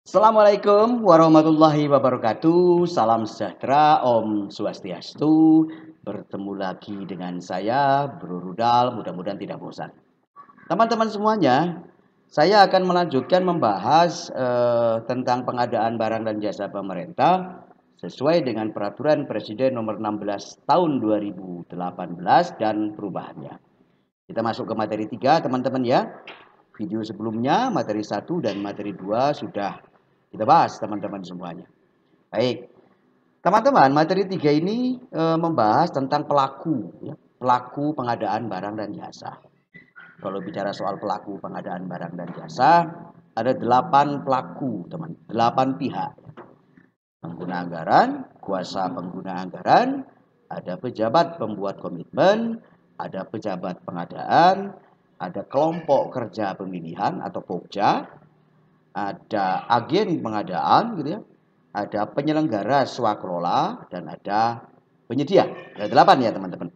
Assalamualaikum warahmatullahi wabarakatuh. Salam sejahtera, Om Swastiastu. Bertemu lagi dengan saya, Bro Rudal. Mudah-mudahan tidak bosan. Teman-teman semuanya, saya akan melanjutkan membahas tentang pengadaan barang dan jasa pemerintah sesuai dengan Peraturan Presiden Nomor 16 Tahun 2018 dan perubahannya. Kita masuk ke materi 3, teman-teman ya. Video sebelumnya, materi 1 dan materi 2 sudah kita bahas, teman-teman semuanya. Baik, teman-teman, materi 3 ini membahas tentang pelaku, ya, pelaku pengadaan barang dan jasa. Kalau bicara soal pelaku pengadaan barang dan jasa, ada 8 pelaku, teman, 8 pihak. Pengguna anggaran, kuasa pengguna anggaran, ada pejabat pembuat komitmen, ada pejabat pengadaan, ada kelompok kerja pemilihan atau POKJA, ada agen pengadaan gitu ya, ada penyelenggara swakelola dan ada penyedia. Ada 8 ya teman-teman.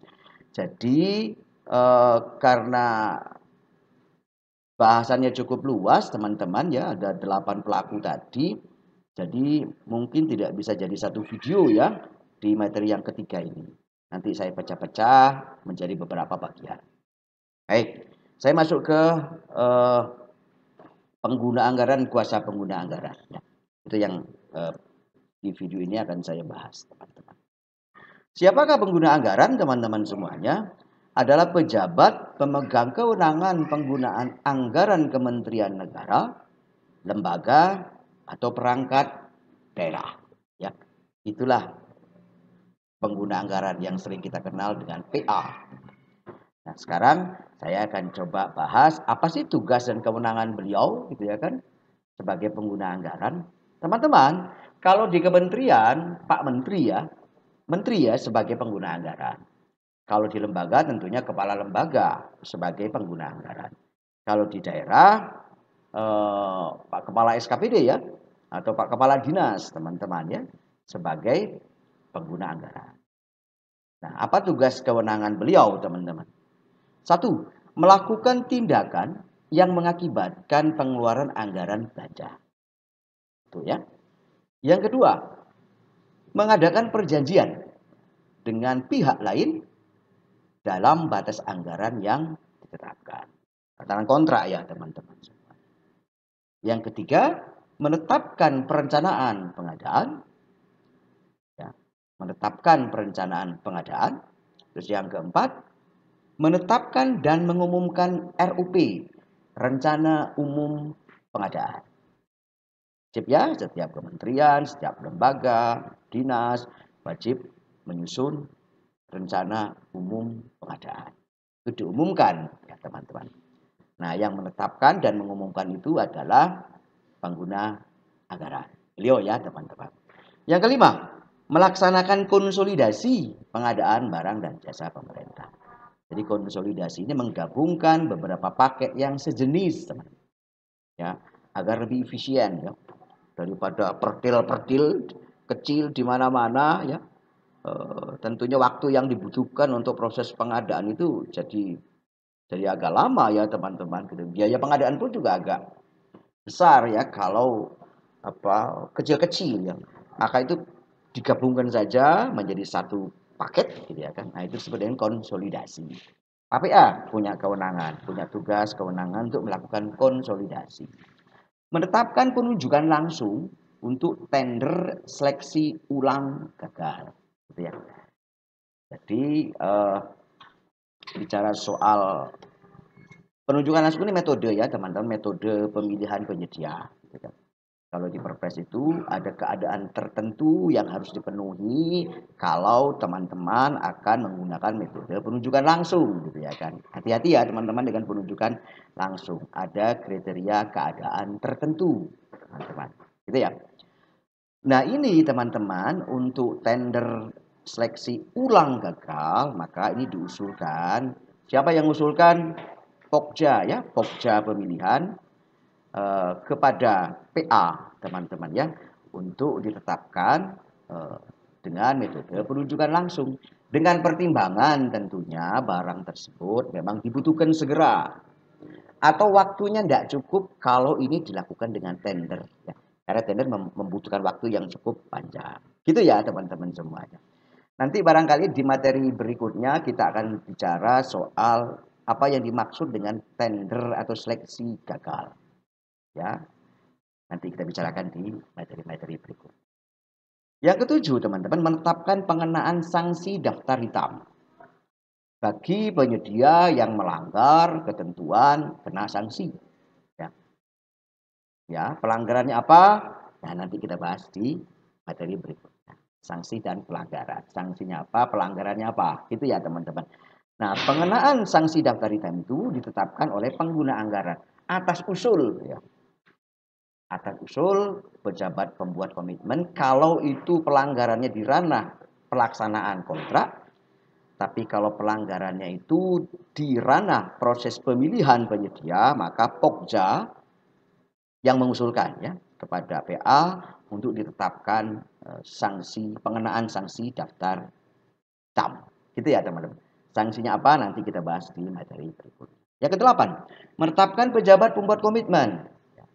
Jadi karena bahasannya cukup luas teman-teman ya, ada 8 pelaku tadi. Jadi mungkin tidak bisa jadi satu video ya di materi yang ketiga ini. Nanti saya pecah-pecah menjadi beberapa bagian. Baik, saya masuk ke pengguna anggaran, kuasa pengguna anggaran. Ya, itu yang di video ini akan saya bahas, teman-teman. Siapakah pengguna anggaran, teman-teman semuanya? Adalah pejabat pemegang kewenangan penggunaan anggaran Kementerian Negara, lembaga, atau perangkat daerah. Ya, itulah pengguna anggaran yang sering kita kenal dengan PA. Nah, sekarang saya akan coba bahas apa sih tugas dan kewenangan beliau, gitu ya kan, sebagai pengguna anggaran. Teman-teman, kalau di kementerian, Pak Menteri ya sebagai pengguna anggaran. Kalau di lembaga tentunya kepala lembaga sebagai pengguna anggaran. Kalau di daerah, Pak Kepala SKPD ya, atau Pak Kepala Dinas, teman-teman ya, sebagai pengguna anggaran. Nah, apa tugas kewenangan beliau, teman-teman? 1. Melakukan tindakan yang mengakibatkan pengeluaran anggaran belanja. Itu ya. Yang kedua, mengadakan perjanjian dengan pihak lain dalam batas anggaran yang ditetapkan. Tatanan kontrak ya teman-teman. Yang ketiga, menetapkan perencanaan pengadaan. Ya, menetapkan perencanaan pengadaan. Terus yang keempat, menetapkan dan mengumumkan RUP, Rencana Umum Pengadaan. Wajib ya, setiap kementerian, setiap lembaga, dinas, wajib menyusun rencana umum pengadaan. Itu diumumkan ya teman-teman. Nah, yang menetapkan dan mengumumkan itu adalah pengguna anggaran. Beliau ya teman-teman. Yang kelima, melaksanakan konsolidasi pengadaan barang dan jasa pemerintah. Jadi konsolidasi ini menggabungkan beberapa paket yang sejenis, teman. Ya, agar lebih efisien ya. Daripada pertil-pertil kecil di mana-mana ya. Tentunya waktu yang dibutuhkan untuk proses pengadaan itu jadi agak lama ya teman-teman. Biaya pengadaan pun juga agak besar ya kalau kecil-kecil ya. Maka itu digabungkan saja menjadi satu paket gitu ya kan. Nah, itu disebut dengan konsolidasi. KPA punya kewenangan, punya tugas kewenangan untuk melakukan konsolidasi. Menetapkan penunjukan langsung untuk tender seleksi ulang gagal. Gitu ya. Jadi bicara soal penunjukan langsung ini metode ya teman-teman, metode pemilihan penyedia. Gitu kan. Kalau di Perpres itu ada keadaan tertentu yang harus dipenuhi kalau teman-teman akan menggunakan metode penunjukan langsung gitu ya kan. Hati-hati ya teman-teman dengan penunjukan langsung. Ada kriteria keadaan tertentu, teman-teman. Gitu ya. Nah, ini teman-teman untuk tender seleksi ulang gagal, maka ini diusulkan. Siapa yang mengusulkan? Pokja ya, Pokja pemilihan kepada PA teman-teman ya untuk ditetapkan dengan metode penunjukan langsung dengan pertimbangan tentunya barang tersebut memang dibutuhkan segera atau waktunya tidak cukup kalau ini dilakukan dengan tender ya. Karena tender membutuhkan waktu yang cukup panjang. Gitu ya teman-teman semuanya. Nanti barangkali di materi berikutnya kita akan bicara soal apa yang dimaksud dengan tender atau seleksi gagal. Ya, nanti kita bicarakan di materi-materi berikut. Yang ketujuh, teman-teman, menetapkan pengenaan sanksi daftar hitam bagi penyedia yang melanggar ketentuan kena sanksi. Ya, pelanggarannya apa? Nah, nanti kita bahas di materi berikutnya. Sanksi dan pelanggaran. Sanksinya apa? Pelanggarannya apa? Gitu ya, teman-teman. Nah, pengenaan sanksi daftar hitam itu ditetapkan oleh pengguna anggaran atas usul, ya. Atas usul pejabat pembuat komitmen kalau itu pelanggarannya di ranah pelaksanaan kontrak, tapi kalau pelanggarannya itu di ranah proses pemilihan penyedia, maka Pokja yang mengusulkan ya kepada PA untuk ditetapkan sanksi pengenaan sanksi daftar hitam. Gitu ya, teman-teman. Sanksinya apa? Nanti kita bahas di materi berikutnya. Yang kedelapan, menetapkan pejabat pembuat komitmen.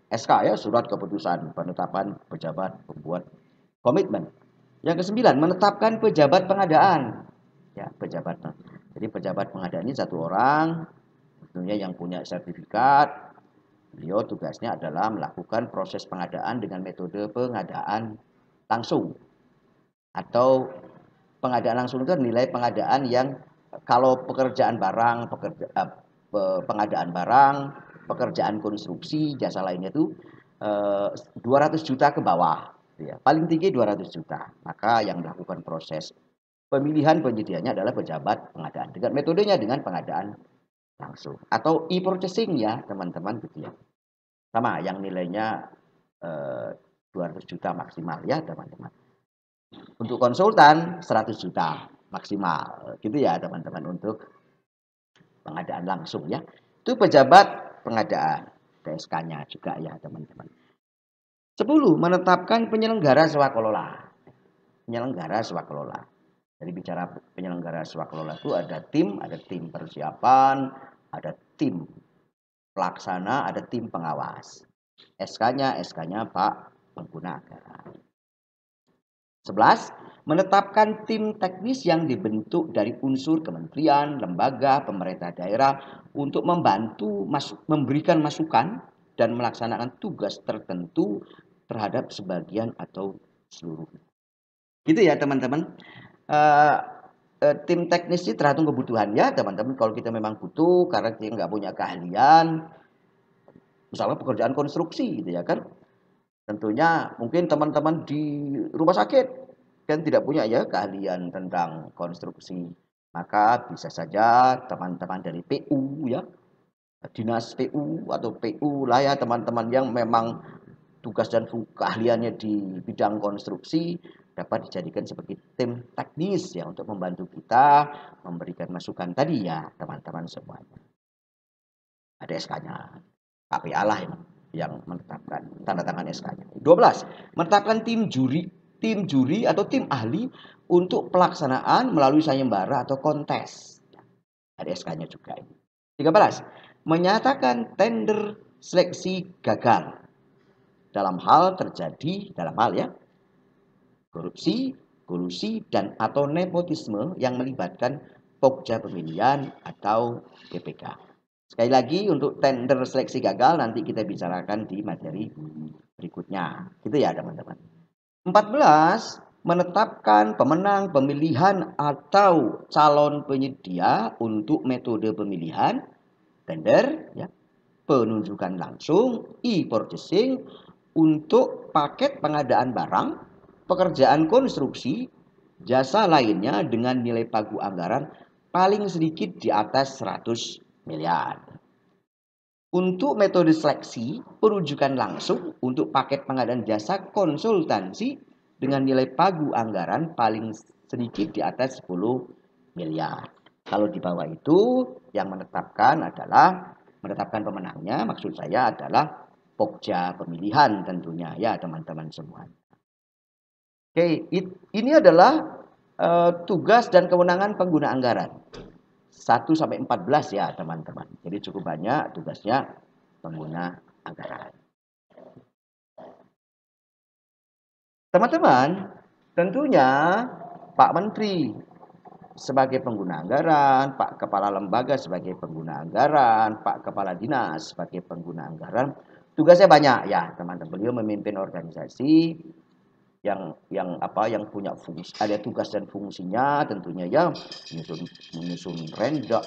SK ya, surat keputusan penetapan pejabat pembuat komitmen. Yang kesembilan, menetapkan pejabat pengadaan. Ya, pejabat. Jadi pejabat pengadaan ini satu orang, tentunya yang punya sertifikat. Beliau tugasnya adalah melakukan proses pengadaan dengan metode pengadaan langsung. Atau pengadaan langsung itu nilai pengadaan yang kalau pekerjaan barang, pengadaan barang, pekerjaan konstruksi, jasa lainnya itu 200 juta ke bawah. Ya. Paling tinggi 200 juta. Maka yang melakukan proses pemilihan penyediaannya adalah pejabat pengadaan. Dengan metodenya dengan pengadaan langsung. Atau e-purchasing ya teman-teman gitu ya. Sama yang nilainya 200 juta maksimal ya teman-teman. Untuk konsultan 100 juta maksimal. Gitu ya teman-teman untuk pengadaan langsung ya. Itu pejabat pengadaan. PSK-nya juga ya teman-teman. 10. Menetapkan penyelenggara swakelola. Penyelenggara swakelola. Jadi bicara penyelenggara swakelola itu ada tim persiapan, ada tim pelaksana, ada tim pengawas. SK-nya Pak pengguna anggaran. 11. Menetapkan tim teknis yang dibentuk dari unsur kementerian, lembaga, pemerintah daerah untuk membantu memberikan masukan dan melaksanakan tugas tertentu terhadap sebagian atau seluruh. Gitu ya teman-teman. Tim teknis ini tergantung kebutuhannya teman-teman. Kalau kita memang butuh karena kita nggak punya keahlian, misalnya pekerjaan konstruksi gitu ya kan, tentunya mungkin teman-teman di rumah sakit kan tidak punya ya keahlian tentang konstruksi, maka bisa saja teman-teman dari PU ya, dinas PU atau PU lah ya teman-teman yang memang tugas dan keahliannya di bidang konstruksi dapat dijadikan sebagai tim teknis ya untuk membantu kita memberikan masukan tadi ya teman-teman semuanya. Ada SK-nya, KPA lah yang menetapkan tanda tangan SK-nya. 12. Menetapkan tim juri atau tim ahli untuk pelaksanaan melalui sayembara atau kontes. Ada SK-nya juga ini. 13. Menyatakan tender seleksi gagal dalam hal ya korupsi, kolusi dan atau nepotisme yang melibatkan pokja pemilihan atau PPK. Sekali lagi untuk tender seleksi gagal nanti kita bicarakan di materi berikutnya. Gitu ya teman-teman. 14. Menetapkan pemenang pemilihan atau calon penyedia untuk metode pemilihan, tender, ya, penunjukan langsung, e-purchasing, untuk paket pengadaan barang, pekerjaan konstruksi, jasa lainnya dengan nilai pagu anggaran paling sedikit di atas 100 miliar. Untuk metode seleksi, penunjukan langsung untuk paket pengadaan jasa konsultansi dengan nilai pagu anggaran paling sedikit di atas 10 miliar. Kalau di bawah itu yang menetapkan pemenangnya, maksud saya adalah pokja pemilihan tentunya ya teman-teman semua. Oke, ini adalah tugas dan kewenangan pengguna anggaran. 1-14 ya teman-teman. Jadi cukup banyak tugasnya pengguna anggaran. Teman-teman, tentunya Pak Menteri sebagai pengguna anggaran, Pak Kepala Lembaga sebagai pengguna anggaran, Pak Kepala Dinas sebagai pengguna anggaran, tugasnya banyak ya, teman-teman. Beliau memimpin organisasi yang punya fungsi, ada tugas dan fungsinya tentunya ya, menyusun renja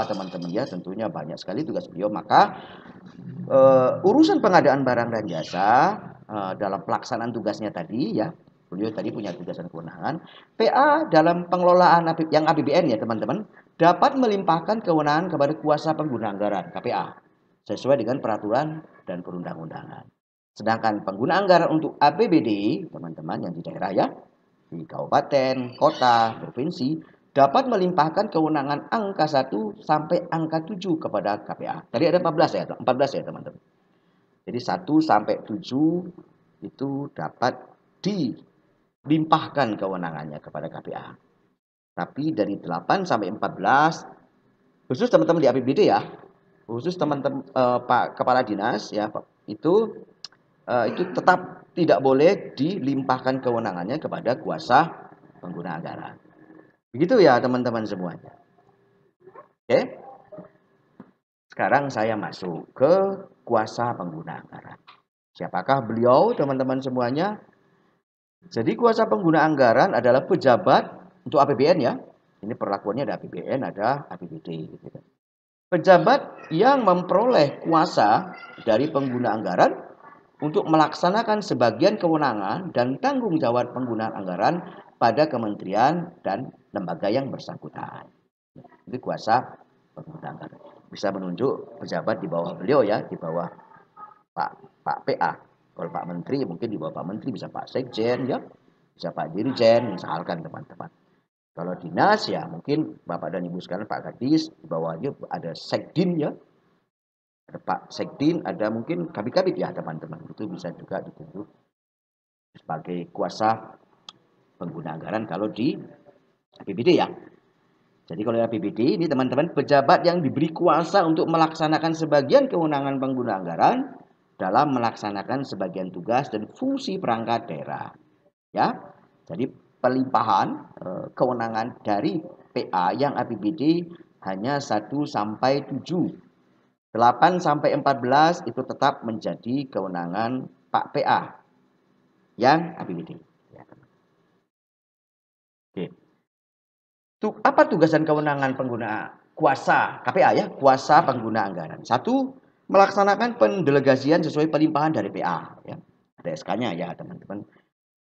teman-teman ya, tentunya banyak sekali tugas beliau. Maka urusan pengadaan barang dan jasa dalam pelaksanaan tugasnya tadi ya, beliau tadi punya tugas dan kewenangan. PA dalam pengelolaan yang APBN ya teman-teman, dapat melimpahkan kewenangan kepada kuasa pengguna anggaran KPA sesuai dengan peraturan dan perundang-undangan. Sedangkan pengguna anggaran untuk APBD teman-teman yang di daerah ya, di kabupaten, kota, provinsi, dapat melimpahkan kewenangan angka 1 sampai angka 7 kepada KPA. Tadi ada 14 ya teman-teman. Jadi 1 sampai 7 itu dapat dilimpahkan kewenangannya kepada KPA. Tapi dari 8 sampai 14 khusus teman-teman di APBD ya, khusus teman-teman Pak Kepala Dinas ya, itu tetap tidak boleh dilimpahkan kewenangannya kepada kuasa pengguna anggaran. Begitu ya teman-teman semuanya. Oke. Sekarang saya masuk ke kuasa pengguna anggaran. Siapakah beliau teman-teman semuanya? Jadi kuasa pengguna anggaran adalah pejabat untuk APBN ya. Ini perlakuannya ada APBN, ada APBD. Gitu. Pejabat yang memperoleh kuasa dari pengguna anggaran untuk melaksanakan sebagian kewenangan dan tanggung jawab penggunaan anggaran pada kementerian dan lembaga yang bersangkutan. Itu kuasa pengguna anggaran. Bisa menunjuk pejabat di bawah beliau ya, di bawah Pak PA. Kalau Pak Menteri mungkin di bawah Pak Menteri, bisa Pak Sekjen ya, bisa Pak Dirjen, misalkan teman-teman. Kalau dinas ya mungkin Bapak dan Ibu sekalian Pak Kadis, di bawahnya ada Sekdin ya, ada Pak Sekdin, ada mungkin kabit-kabit ya teman-teman. Itu bisa juga ditunjuk sebagai kuasa pengguna anggaran kalau di APBD ya. Jadi kalau APBD ini teman-teman, pejabat yang diberi kuasa untuk melaksanakan sebagian kewenangan pengguna anggaran dalam melaksanakan sebagian tugas dan fungsi perangkat daerah. Ya. Jadi pelimpahan kewenangan dari PA yang APBD hanya 1 sampai 7. 8 sampai 14 itu tetap menjadi kewenangan Pak PA yang APBD. Ya. Oke. Apa tugas dan kewenangan pengguna kuasa KPA ya, kuasa pengguna anggaran? 1, melaksanakan pendelegasian sesuai pelimpahan dari PA ya. Ada SK-nya ya, teman-teman.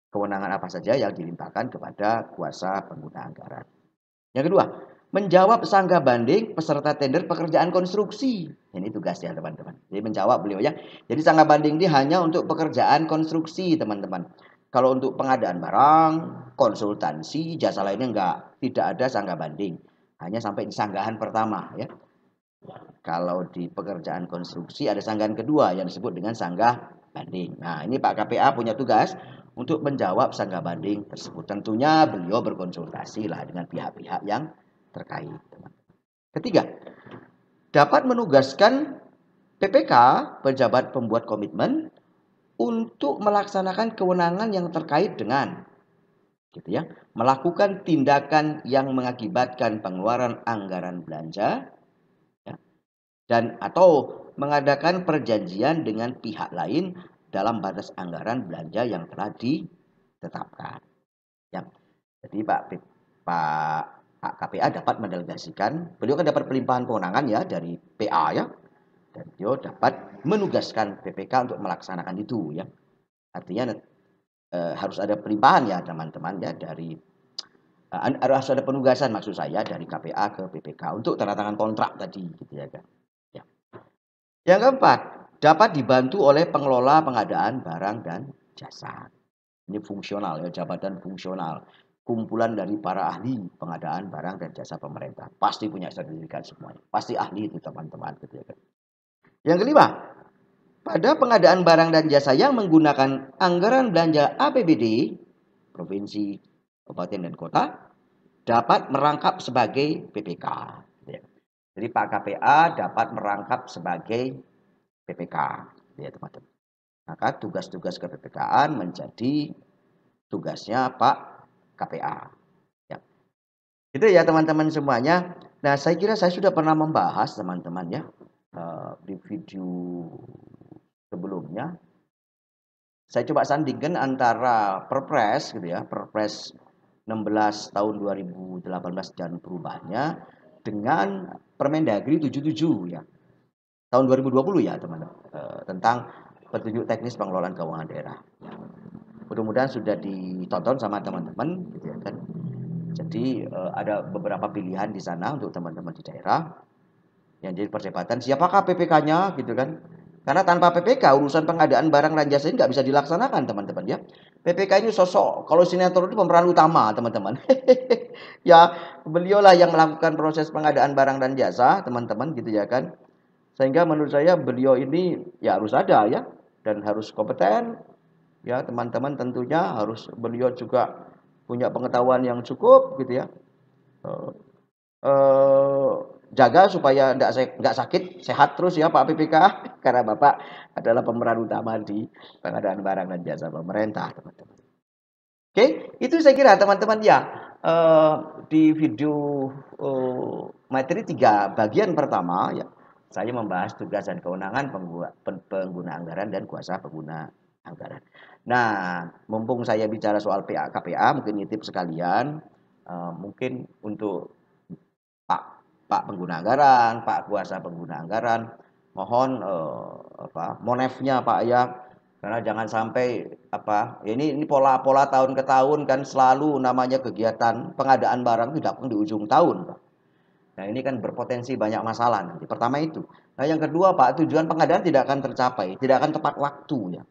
Kewenangan apa saja yang dilimpahkan kepada kuasa pengguna anggaran. Yang kedua, menjawab sanggah banding peserta tender pekerjaan konstruksi. Ini tugasnya, teman-teman. Jadi menjawab beliau ya. Jadi sanggah banding ini hanya untuk pekerjaan konstruksi, teman-teman. Kalau untuk pengadaan barang, konsultansi, jasa lainnya tidak ada sanggah banding. Hanya sampai di sanggahan pertama ya. Kalau di pekerjaan konstruksi ada sanggahan kedua yang disebut dengan sanggah banding. Nah, ini Pak KPA punya tugas untuk menjawab sanggah banding tersebut. Tentunya beliau berkonsultasi lah dengan pihak-pihak yang terkait. Ketiga, dapat menugaskan PPK, pejabat pembuat komitmen, untuk melaksanakan kewenangan yang terkait dengan gitu ya, melakukan tindakan yang mengakibatkan pengeluaran anggaran belanja ya, dan atau mengadakan perjanjian dengan pihak lain dalam batas anggaran belanja yang telah ditetapkan. Ya. Jadi Pak KPA dapat mendelegasikan, beliau kan dapat pelimpahan kewenangan ya dari PA ya, dan beliau dapat menugaskan PPK untuk melaksanakan itu ya. Artinya harus ada pelimpahan ya teman-teman ya, dari harus ada penugasan maksud saya dari KPA ke PPK untuk tanda tangan kontrak tadi gitu ya kan. Ya. Yang keempat, dapat dibantu oleh pengelola pengadaan barang dan jasa. Ini fungsional ya, jabatan fungsional. Kumpulan dari para ahli pengadaan barang dan jasa pemerintah. Pasti punya sertifikat semuanya. Pasti ahli itu teman-teman gitu ya kan. Yang kelima, pada pengadaan barang dan jasa yang menggunakan anggaran belanja APBD, provinsi, kabupaten, dan kota, dapat merangkap sebagai PPK. Jadi Pak KPA dapat merangkap sebagai PPK, ya teman-teman. Maka tugas-tugas kePPK-an menjadi tugasnya Pak KPA. Ya. Itu ya teman-teman semuanya. Nah, saya kira saya sudah pernah membahas teman-teman ya di video sebelumnya. Saya coba sandingkan antara Perpres gitu ya, Perpres 16 tahun 2018 dan perubahannya dengan Permendagri 77 ya. Tahun 2020 ya, teman-teman. Tentang petunjuk teknis pengelolaan keuangan daerah. Ya. Mudah-mudahan sudah ditonton sama teman-teman gitu ya kan. Jadi ada beberapa pilihan di sana untuk teman-teman di daerah yang jadi perdebatan siapakah PPK-nya gitu kan. Karena tanpa PPK urusan pengadaan barang dan jasa ini nggak bisa dilaksanakan teman-teman ya. PPK ini sosok kalau sinetron itu pemeran utama teman-teman. Ya beliaulah yang melakukan proses pengadaan barang dan jasa teman-teman gitu ya kan. Sehingga menurut saya beliau ini ya harus ada ya dan harus kompeten ya teman-teman tentunya harus beliau juga punya pengetahuan yang cukup gitu ya. Eh, eh, Jaga supaya nggak sakit, sehat terus ya Pak PPK, karena Bapak adalah pemeran utama di pengadaan barang dan jasa pemerintah, teman-teman. Oke, itu saya kira teman-teman ya di video materi 3 bagian pertama ya saya membahas tugas dan kewenangan pengguna anggaran dan kuasa pengguna anggaran. Nah, mumpung saya bicara soal KPA, mungkin nitip sekalian, mungkin untuk Pak Pak pengguna anggaran, Pak kuasa pengguna anggaran, mohon monefnya Pak ya, karena jangan sampai ya ini pola-pola tahun ke tahun kan selalu namanya kegiatan pengadaan barang tidak di ujung tahun Pak. Nah ini kan berpotensi banyak masalah nanti. Pertama itu. Nah yang kedua Pak, tujuan pengadaan tidak akan tercapai, tidak akan tepat waktu ya.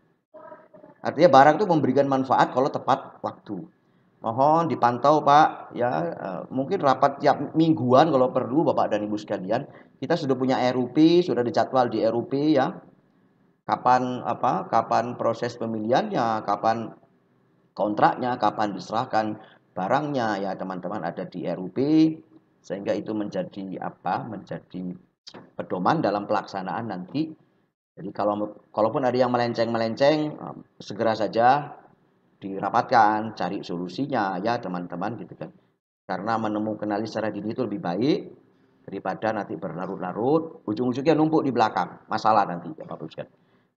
Artinya barang itu memberikan manfaat kalau tepat waktu. Mohon dipantau Pak ya, mungkin rapat tiap mingguan kalau perlu Bapak dan Ibu sekalian. Kita sudah punya RUP, sudah dijadwal di RUP ya. Kapan proses pemilihannya, kapan kontraknya, kapan diserahkan barangnya ya teman-teman ada di RUP sehingga itu menjadi menjadi pedoman dalam pelaksanaan nanti. Jadi kalaupun ada yang melenceng-melenceng segera saja dirapatkan, cari solusinya ya teman-teman gitu kan. Karena menemukan secara dini itu lebih baik daripada nanti berlarut-larut, ujung-ujungnya numpuk di belakang, masalah nanti ya Bapak Ibu.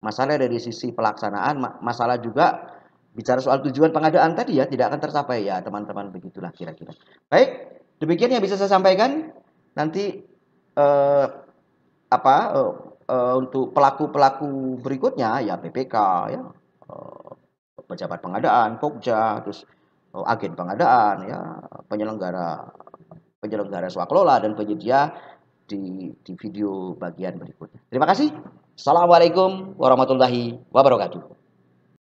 Masalah dari sisi pelaksanaan, masalah juga bicara soal tujuan pengadaan tadi ya tidak akan tercapai ya teman-teman, begitulah kira-kira. Baik, demikian yang bisa saya sampaikan. Nanti eh, untuk pelaku-pelaku berikutnya ya PPK ya, pejabat pengadaan, Pokja, terus agen pengadaan ya, penyelenggara penyelenggara swaklola dan penyedia di video bagian berikutnya. Terima kasih. Assalamualaikum warahmatullahi wabarakatuh.